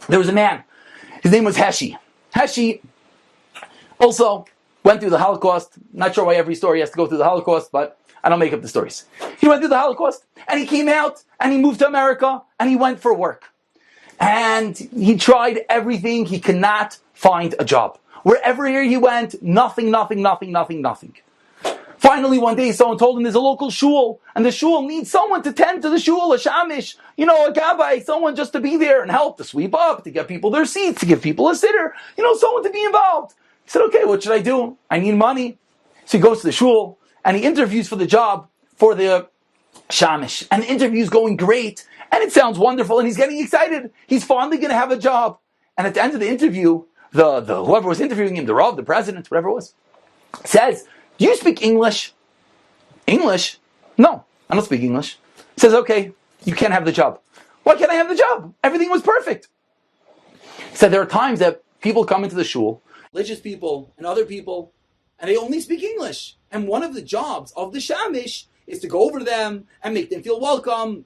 There was a man. His name was Heshi. Heshi also went through the Holocaust. Not sure why every story has to go through the Holocaust, but I don't make up the stories. He went through the Holocaust, and he came out, and he moved to America, and he went for work. And he tried everything. He could not find a job. Wherever he went, nothing. Finally, one day, someone told him there's a local shul, and the shul needs someone to tend to the shul, a shamish, a gabbai, someone just to be there and help, to sweep up, to get people their seats, to give people a sitter, someone to be involved. He said, okay, what should I do? I need money. So he goes to the shul, and he interviews for the job for the shamish. And the interview's going great, and it sounds wonderful, and he's getting excited. He's finally going to have a job. And at the end of the interview, the whoever was interviewing him, the Rav, the president, whatever it was, says, do you speak English? English? No, I don't speak English. He says, okay, you can't have the job. Why can't I have the job? Everything was perfect. He said there are times that people come into the shul, religious people and other people, and they only speak English. And one of the jobs of the shamish is to go over to them and make them feel welcome,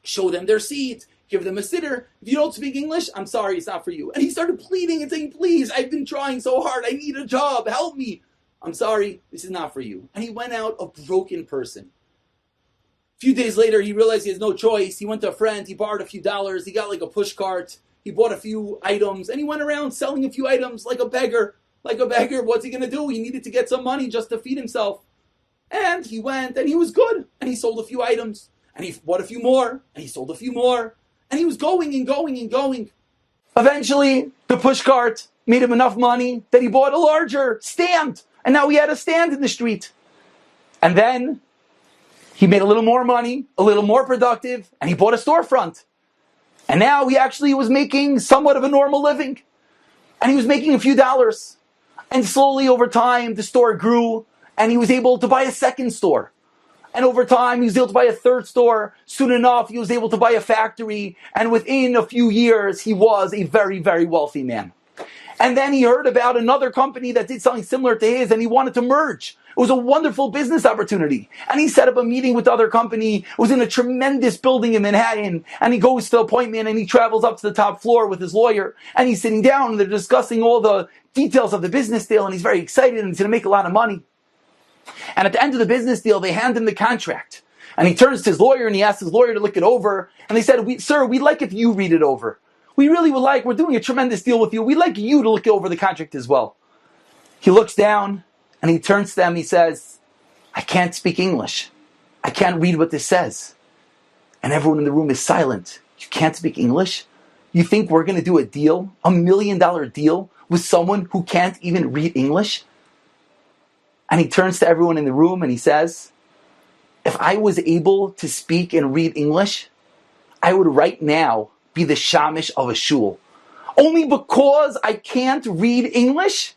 show them their seat, give them a sitter. If you don't speak English, I'm sorry, it's not for you. And he started pleading and saying, please, I've been trying so hard. I need a job. Help me. I'm sorry, this is not for you. And he went out a broken person. A few days later, he realized he has no choice. He went to a friend, he borrowed a few dollars, he got like a push cart, he bought a few items, and he went around selling a few items like a beggar. What's he going to do? He needed to get some money just to feed himself. And he went, and he was good. And he sold a few items, and he bought a few more, and he sold a few more. And he was going and going and going. Eventually, the push cart made him enough money that he bought a larger stand. And now he had a stand in the street. And then he made a little more money, a little more productive, and he bought a storefront. And now he actually was making somewhat of a normal living. And he was making a few dollars. And slowly over time, the store grew, and he was able to buy a second store. And over time, he was able to buy a third store. Soon enough, he was able to buy a factory. And within a few years, he was a very, very wealthy man. And then he heard about another company that did something similar to his, and he wanted to merge. It was a wonderful business opportunity. And he set up a meeting with the other company. It was in a tremendous building in Manhattan. And he goes to the appointment, and he travels up to the top floor with his lawyer. And he's sitting down, and they're discussing all the details of the business deal, and he's very excited, and he's going to make a lot of money. And at the end of the business deal, they hand him the contract. And he turns to his lawyer, and he asks his lawyer to look it over. And they said, sir, we'd like if you read it over. We really would like, we're doing a tremendous deal with you. We'd like you to look over the contract as well. He looks down and he turns to them. He says, I can't speak English. I can't read what this says. And everyone in the room is silent. You can't speak English? You think we're going to do a deal, $1 million deal with someone who can't even read English? And he turns to everyone in the room and he says, if I was able to speak and read English, I would right now be the shamish of a shul. Only because I can't read English,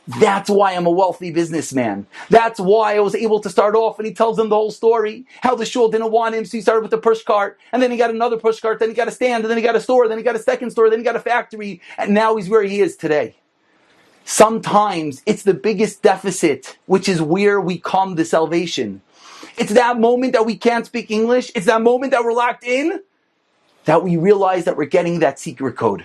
that's why I'm a wealthy businessman. That's why I was able to start off. And he tells them the whole story, how the shul didn't want him, so he started with the push cart, and then he got another push cart, then he got a stand, and then he got a store, then he got a second store, then he got a factory, and now he's where he is today. Sometimes it's the biggest deficit, which is where we come to salvation. It's that moment that we can't speak English, it's that moment that we're locked in, that we realize that we're getting that secret code.